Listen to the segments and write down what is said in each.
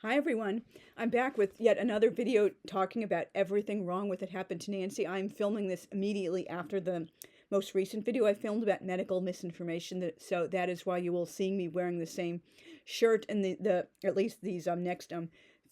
Hi everyone, I'm back with yet another video talking about everything wrong with It Happened to Nancy. I'm filming this immediately after the most recent video I filmed about medical misinformation, so that is why you will see me wearing the same shirt in the at least these next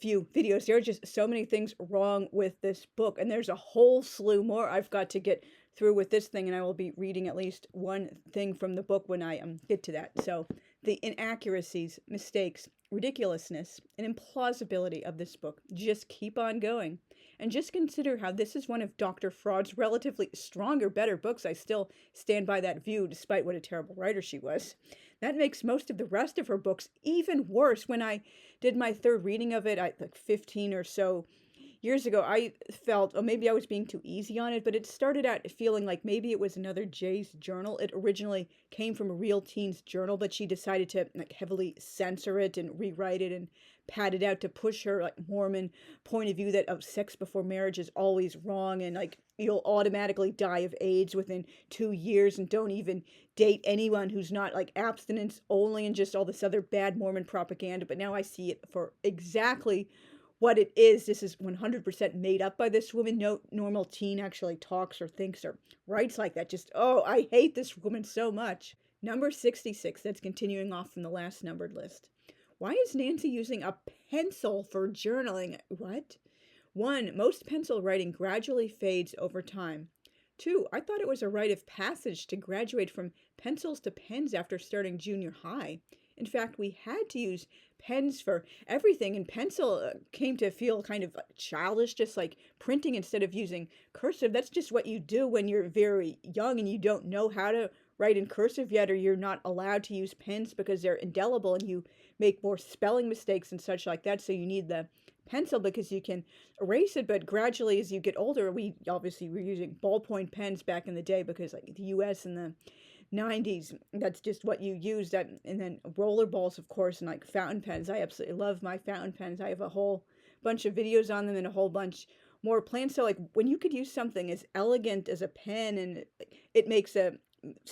few videos. There are just so many things wrong with this book, and there's a whole slew more I've got to get through with this thing, and I will be reading at least one thing from the book when I get to that. So the inaccuracies, mistakes, ridiculousness, and implausibility of this book just keep on going. And just consider how this is one of Dr. Fraud's relatively stronger, better books. I still stand by that view, despite what a terrible writer she was. That makes most of the rest of her books even worse. When I did my third reading of it, like 15 or so years ago, I felt, oh, maybe I was being too easy on it, but it started out feeling like maybe it was another Jay's journal. It originally came from a real teen's journal, but she decided to like heavily censor it and rewrite it and pad it out to push her like Mormon point of view that sex before marriage is always wrong, and like you'll automatically die of AIDS within 2 years, and don't even date anyone who's not like abstinence only, and just all this other bad Mormon propaganda. But now I see it for exactly what it is. This is 100% made up by this woman. No normal teen actually talks or thinks or writes like that. Just, oh, I hate this woman so much. Number 66, that's continuing off from the last numbered list. Why is Nancy using a pencil for journaling? What? 1. Most pencil writing gradually fades over time. 2. I thought it was a rite of passage to graduate from pencils to pens after starting junior high. In fact, we had to use pens for everything, and pencil came to feel kind of childish, just like printing instead of using cursive. That's just what you do when you're very young and you don't know how to write in cursive yet, or you're not allowed to use pens because they're indelible and you make more spelling mistakes and such like that. So you need the pencil because you can erase it. But gradually, as you get older, we obviously were using ballpoint pens back in the day because like the US and the 90s, that's just what you use. That, and then roller balls, of course, and like fountain pens. I absolutely love my fountain pens. I have a whole bunch of videos on them and a whole bunch more plans. So like when you could use something as elegant as a pen, and it makes a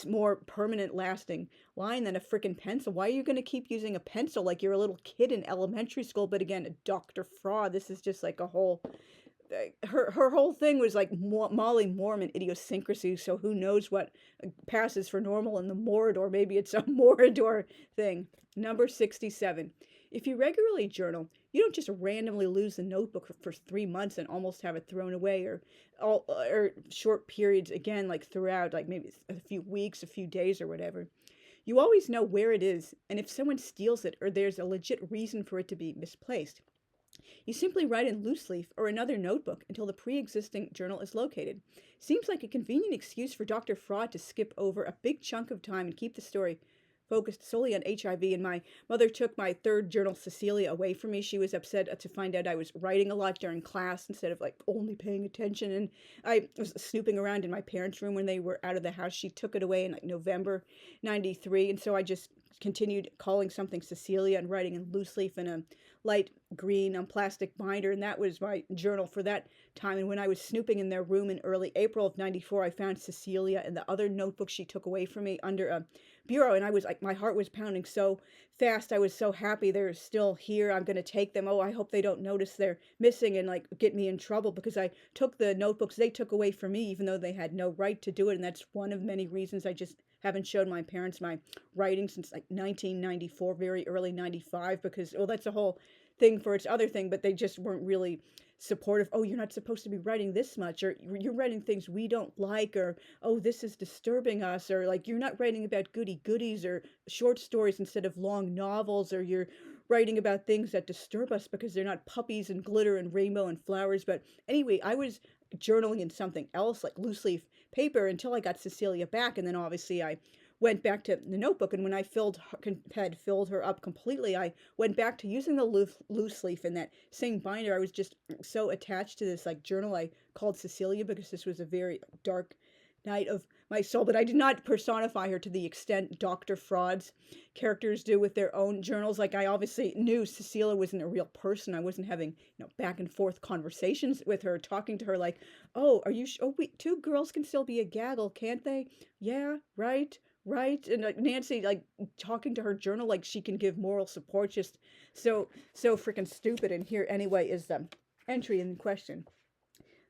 more permanent lasting line than a freaking pencil. Why are you going to keep using a pencil like you're a little kid in elementary school? But again, Dr. Fraud, this is just like a whole her whole thing was like Molly Mormon idiosyncrasy. So who knows what passes for normal in the Morador? Maybe it's a Morador thing. Number 67. If you regularly journal, you don't just randomly lose the notebook for 3 months and almost have it thrown away, or short periods again, like throughout, like maybe a few weeks, a few days, or whatever. You always know where it is, and if someone steals it or there's a legit reason for it to be misplaced. You simply write in loose leaf or another notebook until the pre-existing journal is located. Seems like a convenient excuse for Dr. Fraud to skip over a big chunk of time and keep the story focused solely on HIV. And my mother took my third journal, Cecilia, away from me. She was upset to find out I was writing a lot during class instead of like only paying attention. And I was snooping around in my parents' room when they were out of the house. She took it away in like November 93. And so I just continued calling something Cecilia and writing in loose leaf in a light green plastic binder, and that was my journal for that time. And when I was snooping in their room in early April of 94, I found Cecilia and the other notebook she took away from me under a bureau, and I was like, my heart was pounding so fast. I was so happy they're still here. I'm going to take them. Oh, I hope they don't notice they're missing and like get me in trouble, because I took the notebooks they took away from me even though they had no right to do it. And that's one of many reasons I just haven't showed my parents my writing since like 1994, very early 95, because, well, that's a whole thing for its other thing, but they just weren't really supportive. Oh, you're not supposed to be writing this much, or you're writing things we don't like, or oh, this is disturbing us, or like you're not writing about goody goodies or short stories instead of long novels, or you're writing about things that disturb us because they're not puppies and glitter and rainbow and flowers. But anyway, I was journaling in something else, like loose leaf paper, until I got Cecilia back, and then obviously I went back to the notebook. And when I had filled her up completely, I went back to using the loose leaf in that same binder. I was just so attached to this like journal I called Cecilia, because this was a very dark night of my soul. But I did not personify her to the extent Dr. Fraud's characters do with their own journals. Like, I obviously knew Cecilia wasn't a real person. I wasn't having, back and forth conversations with her, talking to her like, oh, are you oh, wait, two girls can still be a gaggle, can't they? Yeah, right. Right? And like Nancy, like talking to her journal like she can give moral support, just so freaking stupid. And here anyway is the entry in question.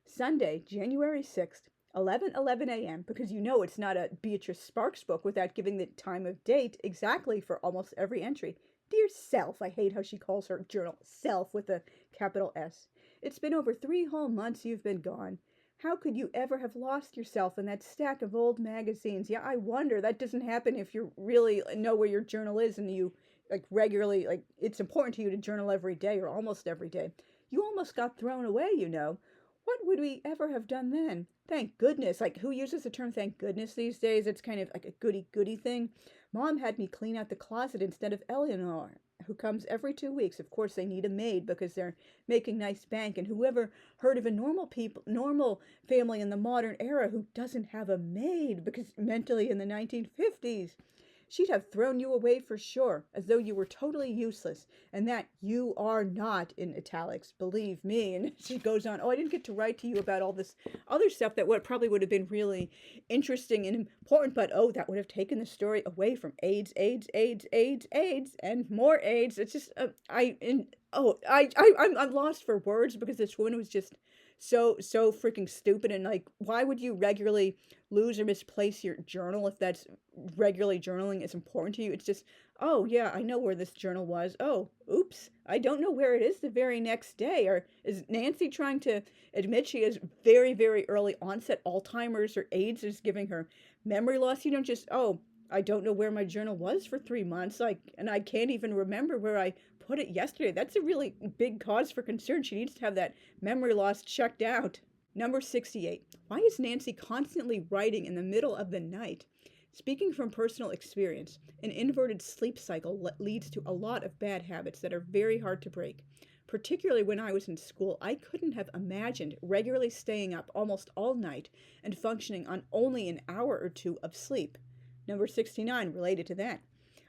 Sunday, January 6th, 11:11 a.m. Because you know it's not a Beatrice Sparks book without giving the time of date exactly for almost every entry. Dear Self, I hate how she calls her journal Self with a capital S. It's been over 3 whole months you've been gone. How could you ever have lost yourself in that stack of old magazines? Yeah, I wonder. That doesn't happen if you really know where your journal is and you like regularly, like it's important to you to journal every day or almost every day. You almost got thrown away, you know. What would we ever have done then? Thank goodness. Like, who uses the term thank goodness these days? It's kind of like a goody goody thing. Mom had me clean out the closet instead of Eleanor, who comes every 2 weeks. Of course, they need a maid because they're making nice bank. And whoever heard of a normal family in the modern era who doesn't have a maid because mentally in the 1950s? She'd have thrown you away for sure, as though you were totally useless, and that you are not, in italics, believe me. And she goes on, oh, I didn't get to write to you about all this other stuff that probably would have been really interesting and important, but oh, that would have taken the story away from AIDS, and more AIDS. It's just, I'm lost for words because this woman was just so freaking stupid. And like, why would you regularly lose or misplace your journal if that's regularly journaling is important to you? It's just, oh yeah, I know where this journal was. Oh, oops, I don't know where it is the very next day. Or is Nancy trying to admit she has very, very early onset Alzheimer's or AIDS is giving her memory loss? You don't just, oh, I don't know where my journal was for 3 months, like, and I can't even remember where I put it yesterday. That's a really big cause for concern. She needs to have that memory loss checked out. Number 68. Why is Nancy constantly writing in the middle of the night? Speaking from personal experience, an inverted sleep cycle leads to a lot of bad habits that are very hard to break. Particularly when I was in school, I couldn't have imagined regularly staying up almost all night and functioning on only an hour or two of sleep. Number 69, related to that.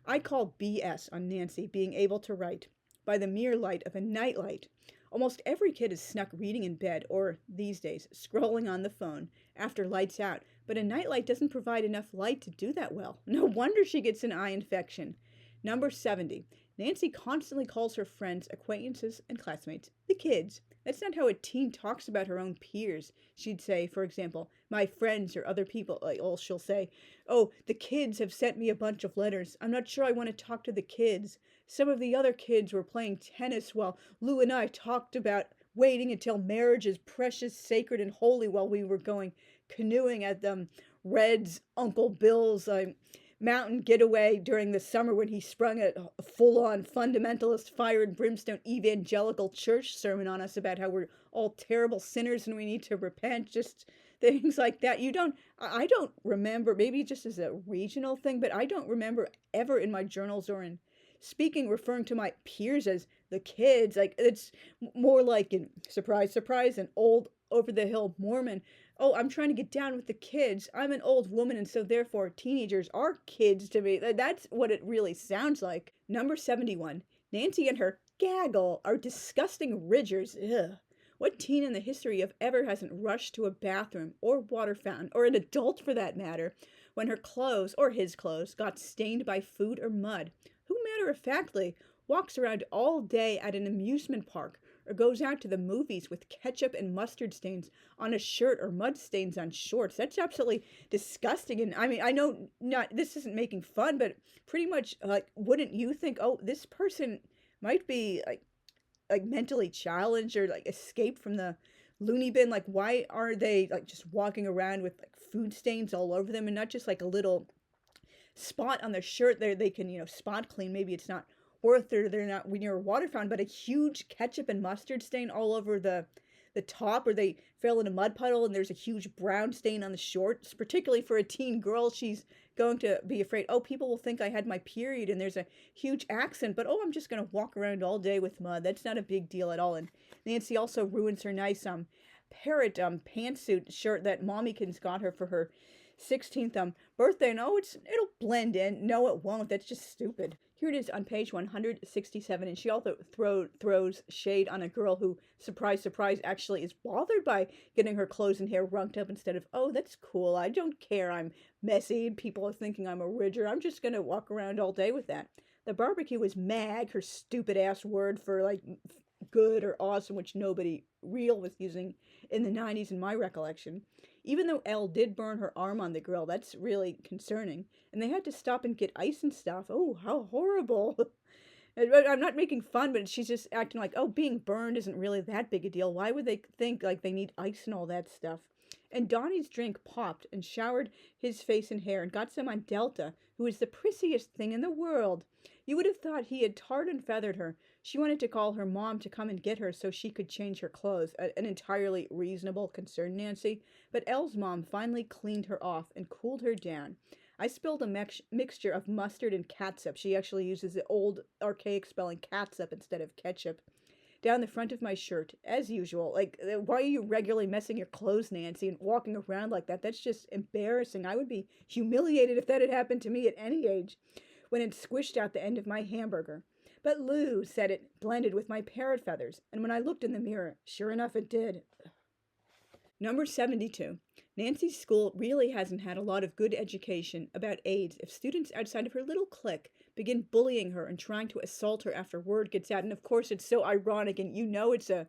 I call BS on Nancy being able to write by the mere light of a nightlight. Almost every kid is snuck reading in bed or, these days, scrolling on the phone after lights out, but a nightlight doesn't provide enough light to do that well. No wonder she gets an eye infection. Number 70. Nancy constantly calls her friends, acquaintances, and classmates the kids. That's not how a teen talks about her own peers. She'd say, for example, my friends or other people, or she'll say, oh, the kids have sent me a bunch of letters. I'm not sure I want to talk to the kids. Some of the other kids were playing tennis while Lou and I talked about waiting until marriage is precious, sacred, and holy while we were going canoeing at Red's Uncle Bill's mountain getaway during the summer when he sprung a full-on fundamentalist fire and brimstone evangelical church sermon on us about how we're all terrible sinners and we need to repent, just things like that. I don't remember, maybe just as a regional thing, but I don't remember ever in my journals or in speaking referring to my peers as the kids. Like, it's more like in surprise, surprise, an old over-the-hill Mormon. Oh, I'm trying to get down with the kids. I'm an old woman, and so therefore teenagers are kids to me. That's what it really sounds like. Number 71. Nancy and her gaggle are disgusting ridgers. Ugh. What teen in the history of ever hasn't rushed to a bathroom or water fountain, or an adult for that matter, when her clothes, or his clothes, got stained by food or mud? Who matter-of-factly walks around all day at an amusement park or goes out to the movies with ketchup and mustard stains on a shirt or mud stains on shorts? That's absolutely disgusting. And I mean, I know this isn't making fun, but pretty much like, wouldn't you think, oh, this person might be like mentally challenged or like escaped from the loony bin? Like, why are they like just walking around with like food stains all over them and not just like a little spot on their shirt there they can, spot clean? Maybe it's not worth it, or they're not near a water fountain, but a huge ketchup and mustard stain all over the top, or they fell in a mud puddle and there's a huge brown stain on the shorts. Particularly for a teen girl, she's going to be afraid, oh, people will think I had my period and there's a huge accident, but oh, I'm just going to walk around all day with mud. That's not a big deal at all. And Nancy also ruins her nice parrot pantsuit shirt that Mommykins got her for her 16th birthday, and oh, it'll blend in. No, it won't. That's just stupid. Here it is on page 167, and she also throws shade on a girl who, surprise, surprise, actually is bothered by getting her clothes and hair runked up instead of, oh, that's cool. I don't care. I'm messy. People are thinking I'm a ridger. I'm just going to walk around all day with that. The barbecue was mag, her stupid ass word for like good or awesome, which nobody real was using in the 90s in my recollection. Even though Elle did burn her arm on the grill, that's really concerning. And they had to stop and get ice and stuff. Oh, how horrible. I'm not making fun, but she's just acting like, oh, being burned isn't really that big a deal. Why would they think like they need ice and all that stuff? And Donnie's drink popped and showered his face and hair and got some on Delta, who is the prissiest thing in the world. You would have thought he had tarred and feathered her. She wanted to call her mom to come and get her so she could change her clothes. An entirely reasonable concern, Nancy. But Elle's mom finally cleaned her off and cooled her down. I spilled a mixture of mustard and catsup. She actually uses the old archaic spelling catsup instead of ketchup. Down the front of my shirt, as usual. Like, why are you regularly messing your clothes, Nancy, and walking around like that? That's just embarrassing. I would be humiliated if that had happened to me at any age. When it squished out the end of my hamburger. But Lou said it blended with my parrot feathers, and when I looked in the mirror, sure enough it did. Number 72. Nancy's school really hasn't had a lot of good education about AIDS if students outside of her little clique begin bullying her and trying to assault her after word gets out. And of course it's so ironic, and you know it's a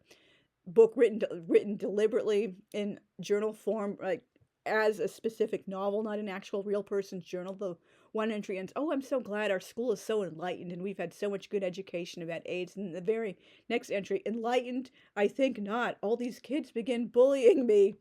book written deliberately in journal form, like as a specific novel, not an actual real person's journal. The one entry ends, oh, I'm so glad our school is so enlightened and we've had so much good education about AIDS. And the very next entry, enlightened? I think not. All these kids begin bullying me.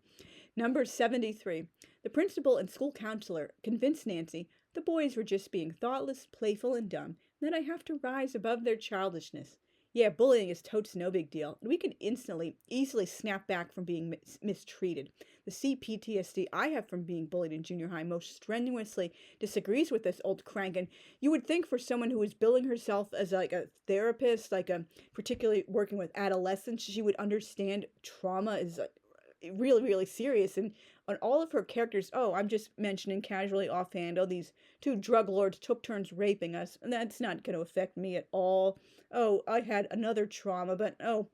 Number 73. The principal and school counselor convinced Nancy the boys were just being thoughtless, playful, and dumb, and that I have to rise above their childishness. Yeah, bullying is totes no big deal, and we can easily snap back from being mistreated. The CPTSD I have from being bullied in junior high most strenuously disagrees with this old crank, and you would think for someone who is billing herself as like a therapist, particularly working with adolescents, she would understand trauma is really, really serious. And on all of her characters, oh, I'm just mentioning casually offhand, oh, these two drug lords took turns raping us, and that's not going to affect me at all. Oh, I had another trauma, but oh,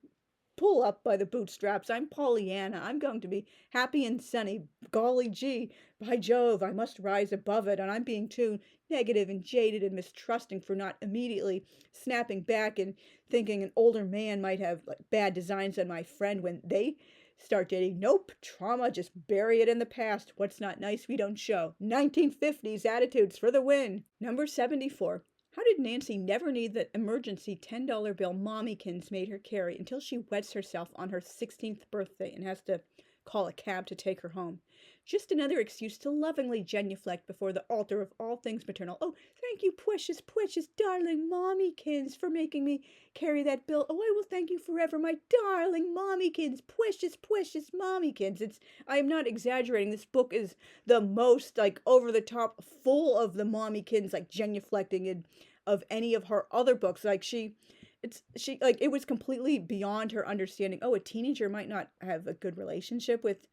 pull up by the bootstraps. I'm Pollyanna. I'm going to be happy and sunny. Golly gee, by Jove, I must rise above it, and I'm being too negative and jaded and mistrusting for not immediately snapping back and thinking an older man might have like bad designs on my friend when they start dating. Nope, trauma, just bury it in the past. What's not nice we don't show. 1950s attitudes for the win. Number 74. How did Nancy never need the emergency $10 bill Mommykins made her carry until she wets herself on her 16th birthday and has to call a cab to take her home? Just another excuse to lovingly genuflect before the altar of all things maternal. Oh, thank you, precious, precious, darling Mommykins, for making me carry that bill. Oh, I will thank you forever, my darling Mommykins, precious, precious Mommykins. I am not exaggerating. This book is the most, like, over the top, full of the Mommykins, like, genuflecting of any of her other books. Like, it was completely beyond her understanding. Oh, a teenager might not have a good relationship with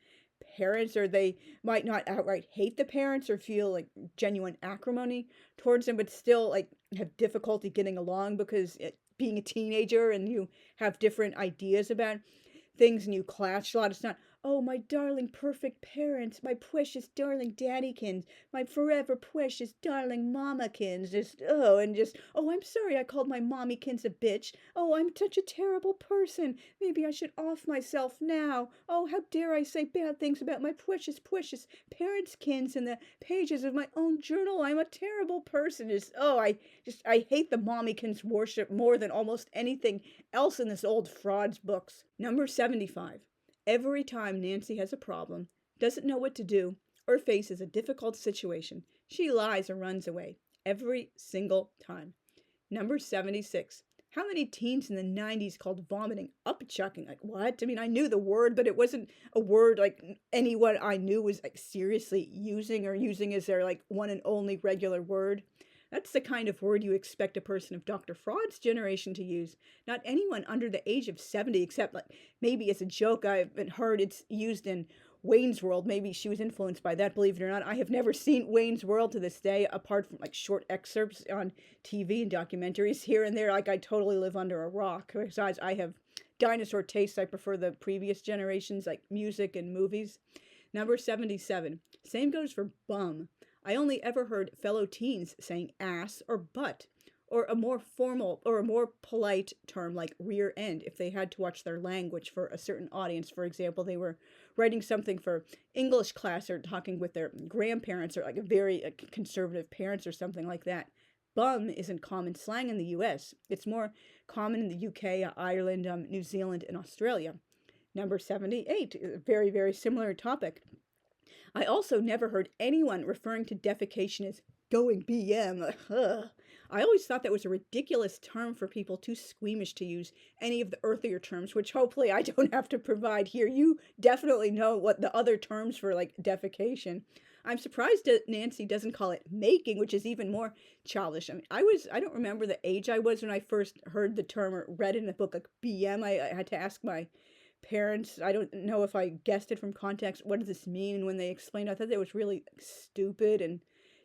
parents, or they might not outright hate the parents or feel like genuine acrimony towards them, but still like have difficulty getting along because being a teenager and you have different ideas about things and you clash a lot. It's not, oh, my darling perfect parents, my precious darling daddykins, my forever precious darling mamakins, oh, I'm sorry I called my mommykins a bitch. Oh, I'm such a terrible person. Maybe I should off myself now. Oh, how dare I say bad things about my precious, precious parentskins in the pages of my own journal. I'm a terrible person. I hate the mommykins worship more than almost anything else in this old fraud's books. Number 75. Every time Nancy has a problem, doesn't know what to do, or faces a difficult situation, she lies or runs away. Every single time. Number 76. How many teens in the 90s called vomiting upchucking? Like, what? I mean, I knew the word, but it wasn't a word like anyone I knew was like seriously using as their like one and only regular word. That's the kind of word you expect a person of Dr. Fraud's generation to use. Not anyone under the age of 70, except like maybe as a joke I've heard it's used in Wayne's World. Maybe she was influenced by that, believe it or not. I have never seen Wayne's World to this day, apart from like short excerpts on TV and documentaries here and there. Like, I totally live under a rock. Besides, I have dinosaur tastes. I prefer the previous generations, like music and movies. Number 77. Same goes for bum. I only ever heard fellow teens saying ass or butt, or a more formal or a more polite term like rear end if they had to watch their language for a certain audience. For example, they were writing something for English class or talking with their grandparents or like a very conservative parents or something like that. Bum isn't common slang in the US. It's more common in the UK, Ireland, New Zealand, and Australia. Number 78, a very, very similar topic. I also never heard anyone referring to defecation as going BM. Ugh. I always thought that was a ridiculous term for people too squeamish to use any of the earthier terms, which hopefully I don't have to provide here. You definitely know what the other terms for like defecation. I'm surprised that Nancy doesn't call it making, which is even more childish. I mean, I don't remember the age I was when I first heard the term or read it in a book like BM. I had to ask my parents. I don't know if I guessed it from context. What does this mean? And when they explained, I thought it was really stupid and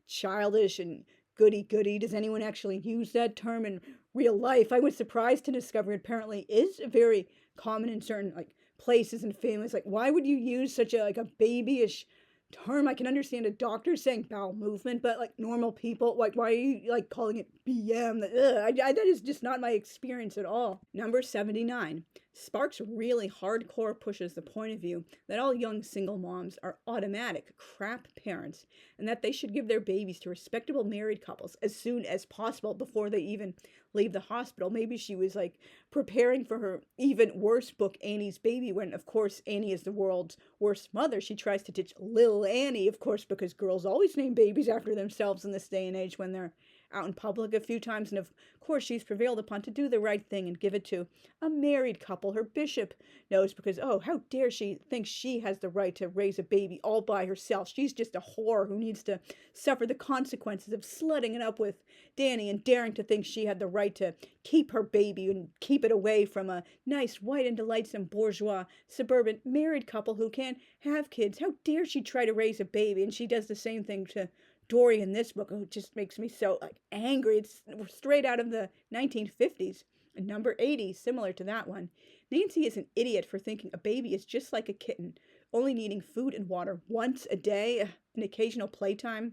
childish and goody. Does anyone actually use that term in real life? I was surprised to discover it apparently is very common in certain like places and families. Like, why would you use such a babyish term? I can understand a doctor saying bowel movement, but like normal people, like, why are you like calling it BM? That is just not my experience at all. Number 79. Sparks really hardcore pushes the point of view that all young single moms are automatic crap parents and that they should give their babies to respectable married couples as soon as possible before they even leave the hospital. Maybe she was like preparing for her even worse book, Annie's Baby, when of course Annie is the world's worst mother. She tries to ditch Lil Annie, of course, because girls always name babies after themselves in this day and age when they're out in public a few times, and of course she's prevailed upon to do the right thing and give it to a married couple. Her bishop knows because, oh, how dare she think she has the right to raise a baby all by herself. She's just a whore who needs to suffer the consequences of slutting it up with Danny and daring to think she had the right to keep her baby and keep it away from a nice, white and delightsome bourgeois suburban married couple who can't have kids. How dare she try to raise a baby? And she does the same thing to Dory in this book. It just makes me so like angry. It's straight out of the 1950s. And number 80, similar to that one. Nancy is an idiot for thinking a baby is just like a kitten, only needing food and water once a day, an occasional playtime.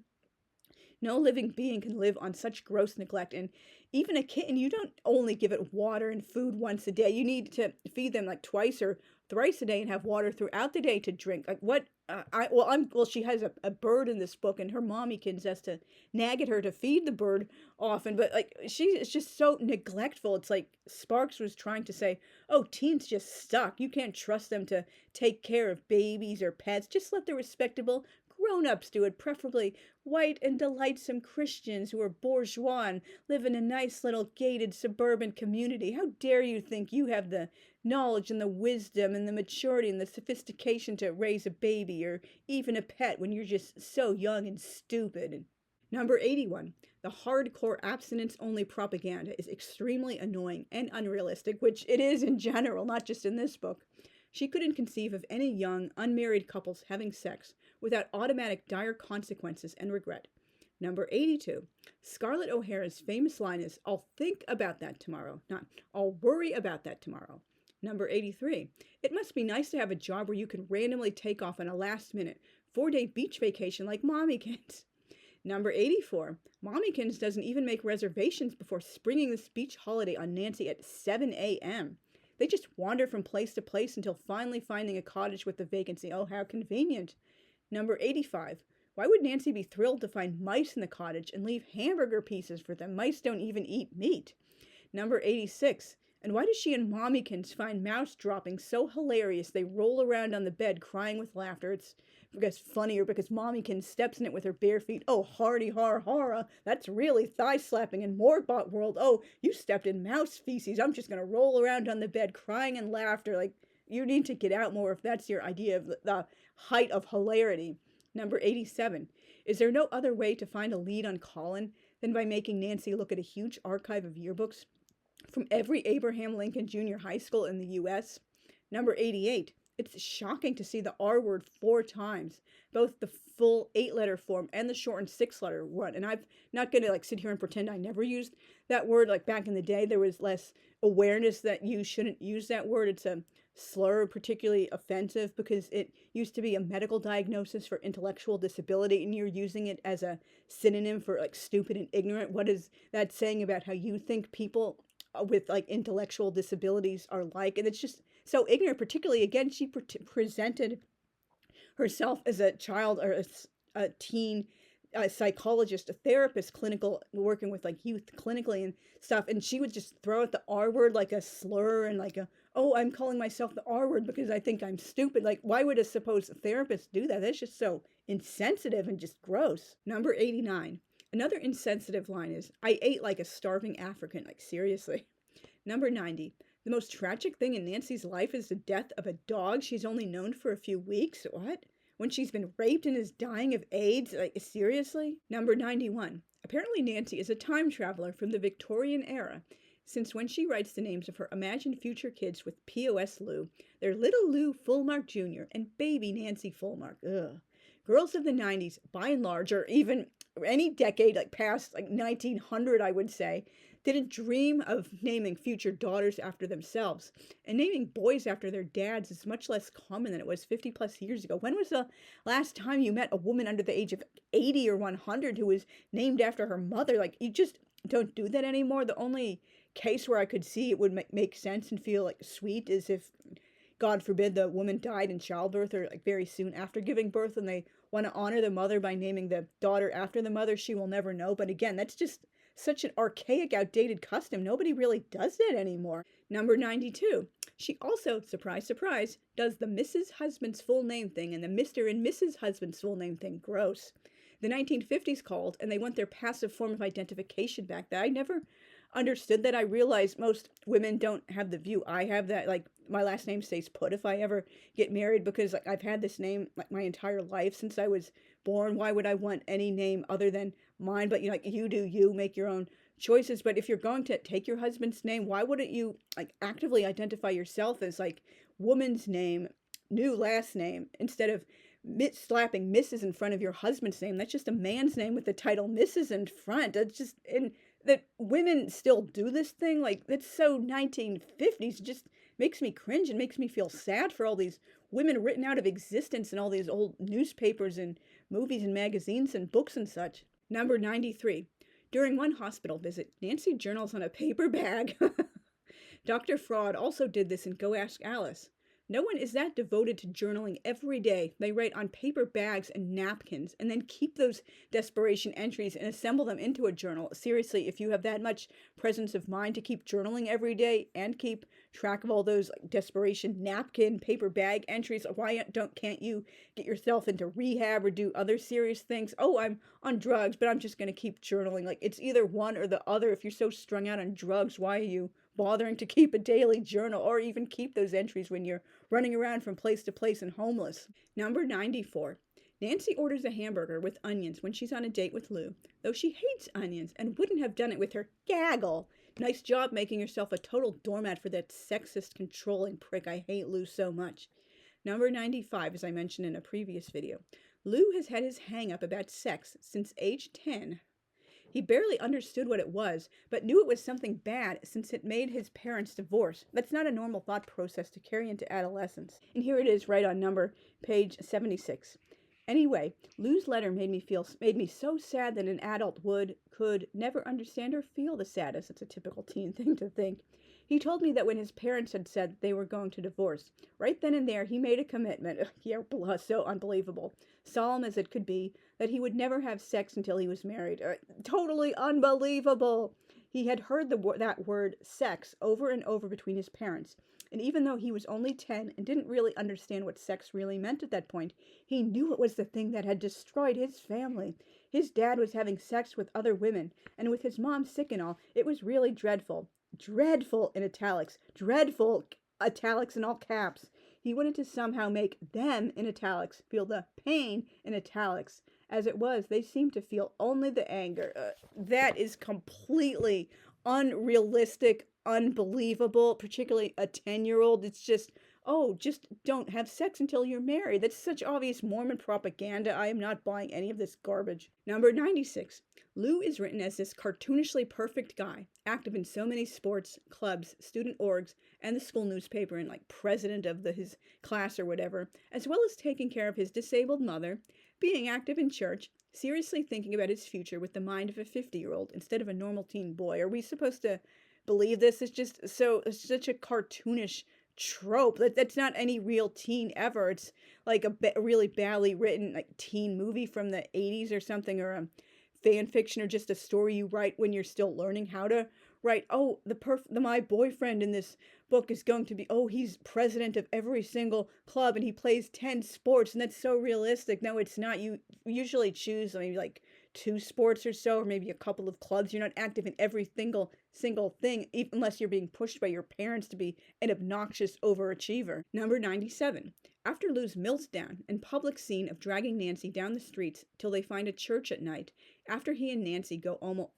No living being can live on such gross neglect. And even a kitten, you don't only give it water and food once a day. You need to feed them like twice or thrice a day and have water throughout the day to drink. Like what? She has a bird in this book, and her mommykins has to nag at her to feed the bird often. But like she is just so neglectful. It's like Sparks was trying to say, "Oh, teens just suck. You can't trust them to take care of babies or pets. Just let the respectable grown-ups do it, preferably white and delightsome Christians who are bourgeois and live in a nice little gated suburban community. How dare you think you have the knowledge and the wisdom and the maturity and the sophistication to raise a baby or even a pet when you're just so young and stupid." And number 81. The hardcore abstinence-only propaganda is extremely annoying and unrealistic, which it is in general, not just in this book. She couldn't conceive of any young, unmarried couples having sex without automatic dire consequences and regret. Number 82. Scarlett O'Hara's famous line is, "I'll think about that tomorrow," not "I'll worry about that tomorrow." Number 83. It must be nice to have a job where you can randomly take off on a last-minute 4-day beach vacation like Mommykins. Number 84. Mommykins doesn't even make reservations before springing this beach holiday on Nancy at 7 a.m. They just wander from place to place until finally finding a cottage with a vacancy. Oh, how convenient. Number 85. Why would Nancy be thrilled to find mice in the cottage and leave hamburger pieces for them? Mice don't even eat meat. Number 86. And why does she and Mommykins find mouse dropping so hilarious they roll around on the bed crying with laughter? It's because funny or because Mommykins steps in it with her bare feet. Oh, hardy har hara, that's really thigh slapping in Morbot world. Oh, you stepped in mouse feces. I'm just gonna roll around on the bed crying and laughter. Like, you need to get out more if that's your idea of the height of hilarity. Number 87. Is there no other way to find a lead on Colin than by making Nancy look at a huge archive of yearbooks from every Abraham Lincoln Junior High School in the U.S.? Number 88. It's shocking to see the R word 4 times, both the full 8-letter form and the shortened 6-letter one. And I'm not going to like sit here and pretend I never used that word. Like back in the day, there was less awareness that you shouldn't use that word. It's a slur, particularly offensive because it used to be a medical diagnosis for intellectual disability, and you're using it as a synonym for like stupid and ignorant. What is that saying about how you think people with like intellectual disabilities are like? And it's just so ignorant. Particularly, again, she presented herself as a child or a teen, a psychologist, a therapist, clinical, working with like youth clinically and stuff, and she would just throw out the R word like a slur and like a, oh, I'm calling myself the R word because I think I'm stupid. Like, why would a supposed therapist do that? That's just so insensitive and just gross. Number 89. Another insensitive line is, I ate like a starving African. Like, seriously. Number 90. The most tragic thing in Nancy's life is the death of a dog she's only known for a few weeks. What? When she's been raped and is dying of AIDS? Like, seriously? Number 91. Apparently Nancy is a time traveler from the Victorian era, since when she writes the names of her imagined future kids with P.O.S. Lou, they're Little Lou Fulmark Jr. and Baby Nancy Fulmark. Ugh. Girls of the 90s, by and large, or even any decade like past like 1900, I would say, didn't dream of naming future daughters after themselves. And naming boys after their dads is much less common than it was 50 plus years ago. When was the last time you met a woman under the age of 80 or 100 who was named after her mother? Like, you just don't do that anymore. The only case where I could see it would make sense and feel like sweet is if, God forbid, the woman died in childbirth or like very soon after giving birth, and they want to honor the mother by naming the daughter after the mother. She will never know. But again, that's just such an archaic, outdated custom. Nobody really does that anymore. Number 92. She also, surprise, surprise, does the Mrs. Husband's full name thing and the Mr. and Mrs. Husband's full name thing. Gross. The 1950s called, and they want their passive form of identification back. That I never understood that. I realized most women don't have the view I have, that like my last name stays put if I ever get married, because like I've had this name like my entire life since I was born. Why would I want any name other than mine? But you know, like, you do you, make your own choices. But if you're going to take your husband's name, why wouldn't you like actively identify yourself as like woman's name, new last name, instead of slapping Mrs. in front of your husband's name? That's just a man's name with the title Mrs. in front. That's just, and that women still do this thing, like, that's so 1950s. It just makes me cringe and makes me feel sad for all these women written out of existence in all these old newspapers and movies and magazines and books and such. Number 93. During one hospital visit, Nancy journals on a paper bag. Dr. Fraud also did this in Go Ask Alice. No one is that devoted to journaling every day. They write on paper bags and napkins and then keep those desperation entries and assemble them into a journal. Seriously, if you have that much presence of mind to keep journaling every day and keep track of all those like desperation napkin, paper bag entries, why can't you get yourself into rehab or do other serious things? Oh, I'm on drugs, but I'm just going to keep journaling. Like, it's either one or the other. If you're so strung out on drugs, why are you bothering to keep a daily journal or even keep those entries when you're running around from place to place and homeless? Number 94. Nancy orders a hamburger with onions when she's on a date with Lou, though she hates onions and wouldn't have done it with her gaggle. Nice job making yourself a total doormat for that sexist, controlling prick. I hate Lou so much. Number 95, as I mentioned in a previous video. Lou has had his hang-up about sex since age 10. He barely understood what it was, but knew it was something bad since it made his parents divorce. That's not a normal thought process to carry into adolescence. And here it is right on page 76. Anyway, Lou's letter made me so sad that an adult could never understand or feel the saddest. It's a typical teen thing to think. He told me that when his parents had said they were going to divorce, right then and there he made a commitment, so unbelievable, solemn as it could be, that he would never have sex until he was married. Totally unbelievable. He had heard that word sex over and over between his parents, and even though he was only 10 and didn't really understand what sex really meant at that point, he knew it was the thing that had destroyed his family. His dad was having sex with other women, and with his mom sick and all, it was really dreadful. Dreadful in italics. Dreadful, italics in all caps. He wanted to somehow make them, in italics, feel the pain in italics. As it was, they seemed to feel only the anger. That is completely unrealistic, unbelievable, particularly a 10-year-old. It's just Oh, just don't have sex until you're married. That's such obvious Mormon propaganda. I am not buying any of this garbage. Number 96. Lou is written as this cartoonishly perfect guy, active in so many sports, clubs, student orgs, and the school newspaper, and like president of his class or whatever, as well as taking care of his disabled mother, being active in church, seriously thinking about his future with the mind of a 50-year-old instead of a normal teen boy. Are we supposed to believe this? It's just it's such a cartoonish trope. That's not any real teen ever. It's like a really badly written like teen movie from the 80s or something, or a fan fiction, or just a story you write when you're still learning how to write. Oh, my boyfriend in this book is going to be, oh, he's president of every single club and he plays 10 sports, and that's so realistic. No, it's not. You usually choose maybe like 2 sports or so, or maybe a couple of clubs. You're not active in every single thing, even unless you're being pushed by your parents to be an obnoxious overachiever. Number 97. After Lou's meltdown and public scene of dragging Nancy down the streets till they find a church at night, after he and Nancy go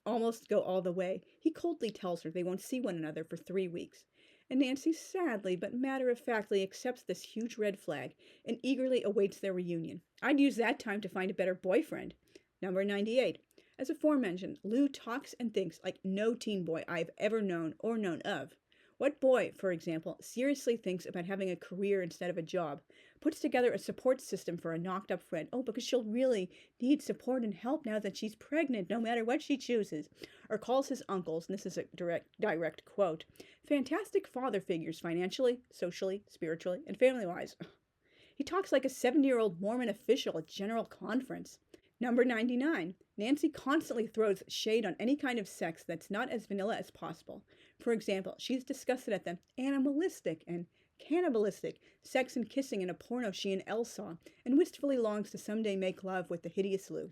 almost go all the way, he coldly tells her they won't see one another for 3 weeks. And Nancy sadly but matter-of-factly accepts this huge red flag and eagerly awaits their reunion. I'd use that time to find a better boyfriend. Number 98. As aforementioned, Lou talks and thinks like no teen boy I've ever known or known of. What boy, for example, seriously thinks about having a career instead of a job, puts together a support system for a knocked-up friend, because she'll really need support and help now that she's pregnant, no matter what she chooses, or calls his uncles, and this is a direct quote, fantastic father figures financially, socially, spiritually, and family-wise. He talks like a 70-year-old Mormon official at General Conference. Number 99. Nancy constantly throws shade on any kind of sex that's not as vanilla as possible. For example, she's disgusted at the animalistic and cannibalistic sex and kissing in a porno she and Elle saw, and wistfully longs to someday make love with the hideous Lou.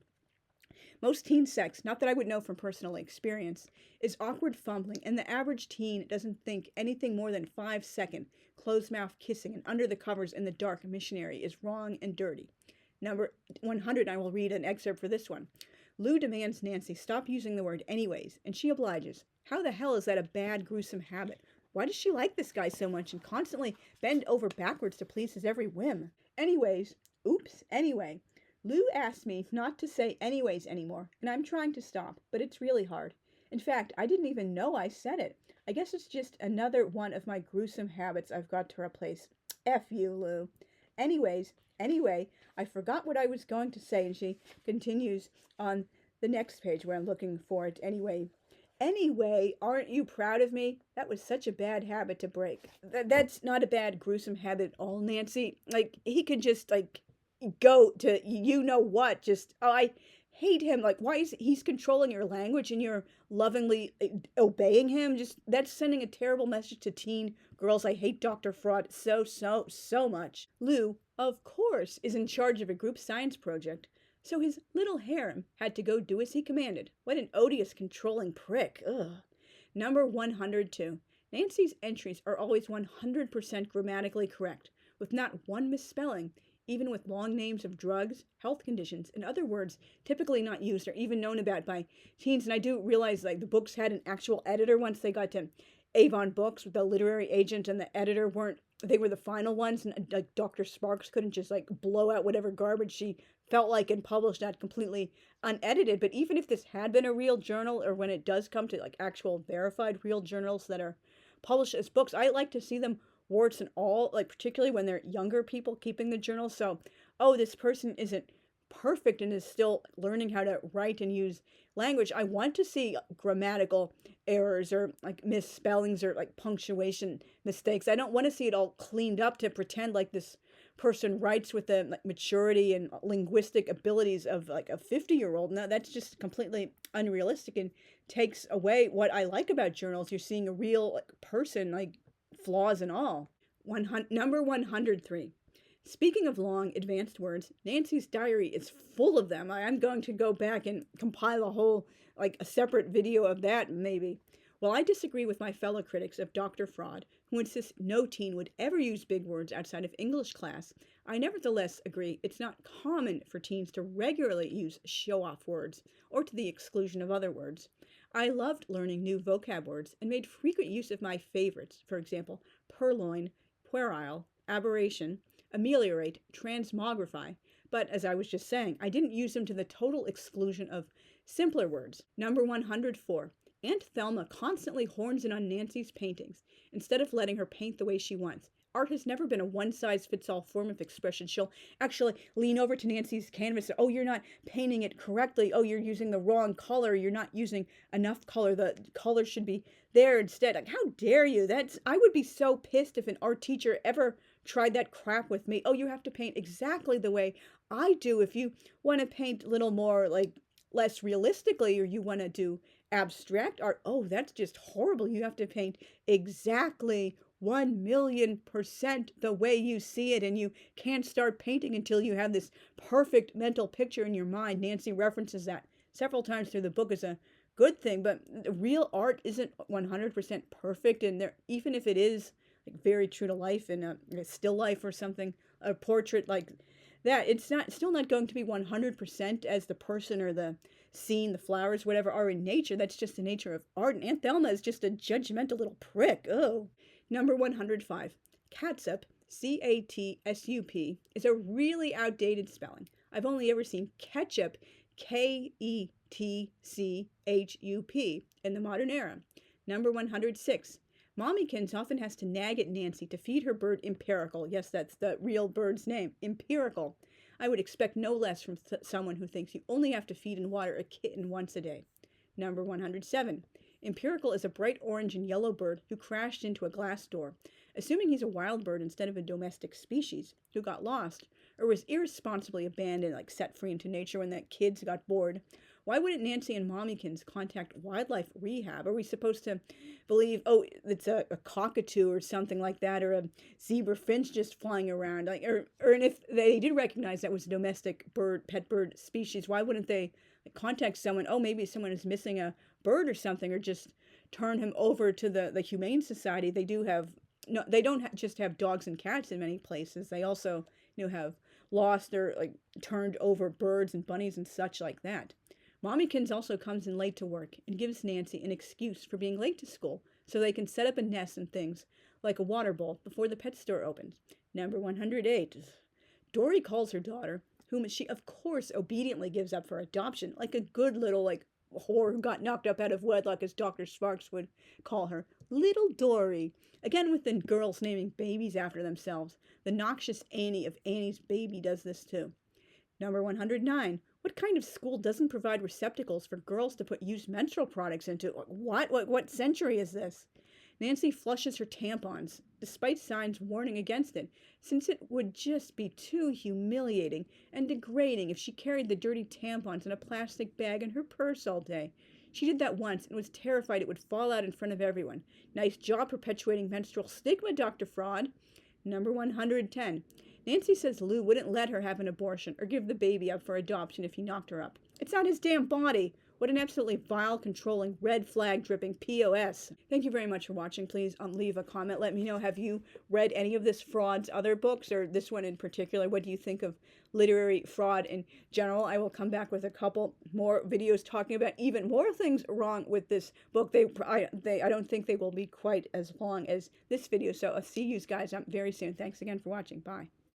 Most teen sex, not that I would know from personal experience, is awkward fumbling, and the average teen doesn't think anything more than 5-second closed-mouth kissing and under the covers in the dark missionary is wrong and dirty. Number 100, I will read an excerpt for this one. Lou demands Nancy stop using the word anyways, and she obliges. How the hell is that a bad, gruesome habit? Why does she like this guy so much and constantly bend over backwards to please his every whim? Anyways, anyway. Lou asked me not to say anyways anymore, and I'm trying to stop, but it's really hard. In fact, I didn't even know I said it. I guess it's just another one of my gruesome habits I've got to replace. F you, Lou. Anyways, anyway, I forgot what I was going to say, and she continues on the next page where I'm looking for it. Anyway, aren't you proud of me? That was such a bad habit to break. That's not a bad, gruesome habit at all, Nancy. Like, he could just, like, go to you know what. Just, I hate him. Like, why is he's controlling your language and you're lovingly obeying him? Just, that's sending a terrible message to teen girls. I hate Dr. Fraud so much. Lou, of course, is in charge of a group science project, so his little harem had to go do as he commanded. What an odious, controlling prick. Ugh. Number 102. Nancy's entries are always 100% grammatically correct, with not one misspelling, even with long names of drugs, health conditions, and other words typically not used or even known about by teens. And I do realize like the books had an actual editor once they got to Avon Books with the literary agent and the editor they were the final ones, and like Dr. Sparks couldn't just like blow out whatever garbage she felt like and publish that completely unedited. But even if this had been a real journal, or when it does come to like actual verified real journals that are published as books, I like to see them warts and all, like particularly when they're younger people keeping the journal. So, oh, this person isn't perfect and is still learning how to write and use language. I want to see grammatical errors or like misspellings or like punctuation mistakes. I don't want to see it all cleaned up to pretend like this person writes with the like maturity and linguistic abilities of like a 50-year-old. No, that's just completely unrealistic and takes away what I like about journals. You're seeing a real like, person, like flaws and all. Number 103. Speaking of long, advanced words, Nancy's diary is full of them. I'm going to go back and compile a whole, like a separate video of that, maybe. While I disagree with my fellow critics of Dr. Fraud, who insist no teen would ever use big words outside of English class, I nevertheless agree it's not common for teens to regularly use show-off words, or to the exclusion of other words. I loved learning new vocab words and made frequent use of my favorites, for example, purloin, puerile, aberration, ameliorate, transmogrify. But as I was just saying, I didn't use them to the total exclusion of simpler words. Number 104. Aunt Thelma constantly horns in on Nancy's paintings instead of letting her paint the way she wants. Art has never been a one-size-fits-all form of expression. She'll actually lean over to Nancy's canvas and, oh, you're not painting it correctly. Oh, you're using the wrong color. You're not using enough color. The color should be there instead. Like, how dare you? I would be so pissed if an art teacher ever tried that crap with me. Oh, you have to paint exactly the way I do. If you want to paint a little more, like, less realistically, or you want to do abstract art, oh, that's just horrible. You have to paint exactly 1,000,000% the way you see it, and you can't start painting until you have this perfect mental picture in your mind. Nancy references that several times through the book as a good thing, but real art isn't 100% perfect, and there, even if it is like very true to life in a still life or something, a portrait like that, it's still not going to be 100% as the person or the scene, the flowers, whatever are in nature. That's just the nature of art, and Aunt Thelma is just a judgmental little prick. Oh. Number 105. Catsup, C-A-T-S-U-P, is a really outdated spelling. I've only ever seen ketchup, K-E-T-C-H-U-P, in the modern era. Number 106. Mommykins often has to nag at Nancy to feed her bird Empirical. Yes, that's the real bird's name, Empirical. I would expect no less from someone who thinks you only have to feed and water a kitten once a day. Number 107. Empirical is a bright orange and yellow bird who crashed into a glass door. Assuming he's a wild bird instead of a domestic species who got lost or was irresponsibly abandoned, like set free into nature when the kids got bored, why wouldn't Nancy and Mommykins contact wildlife rehab? Are we supposed to believe, oh, it's a cockatoo or something like that, or a zebra finch just flying around? Like, or if they did recognize that was a domestic bird, pet bird species, why wouldn't they contact someone? Oh, maybe someone is missing a bird or something, or just turn him over to the Humane Society. They do have, no, they don't just have dogs and cats in many places. They also, have lost or like turned over birds and bunnies and such like that. Mommykins also comes in late to work and gives Nancy an excuse for being late to school so they can set up a nest and things like a water bowl before the pet store opens. Number 108. Dory calls her daughter, whom she of course obediently gives up for adoption, like a good little whore who got knocked up out of wedlock, as Dr. Sparks would call her, Little Dory. Again with the girls naming babies after themselves. The noxious Annie of Annie's Baby does this too. Number 109. What kind of school doesn't provide receptacles for girls to put used menstrual products into? What century is this? Nancy flushes her tampons, despite signs warning against it, since it would just be too humiliating and degrading if she carried the dirty tampons in a plastic bag in her purse all day. She did that once and was terrified it would fall out in front of everyone. Nice job perpetuating menstrual stigma, Dr. Fraud. Number 110. Nancy says Lou wouldn't let her have an abortion or give the baby up for adoption if he knocked her up. It's not his damn body. What an absolutely vile, controlling, red flag dripping POS. Thank you very much for watching. Please leave a comment. Let me know, have you read any of this fraud's other books, or this one in particular? What do you think of literary fraud in general? I will come back with a couple more videos talking about even more things wrong with this book. I don't think they will be quite as long as this video. So I'll see you guys very soon. Thanks again for watching. Bye.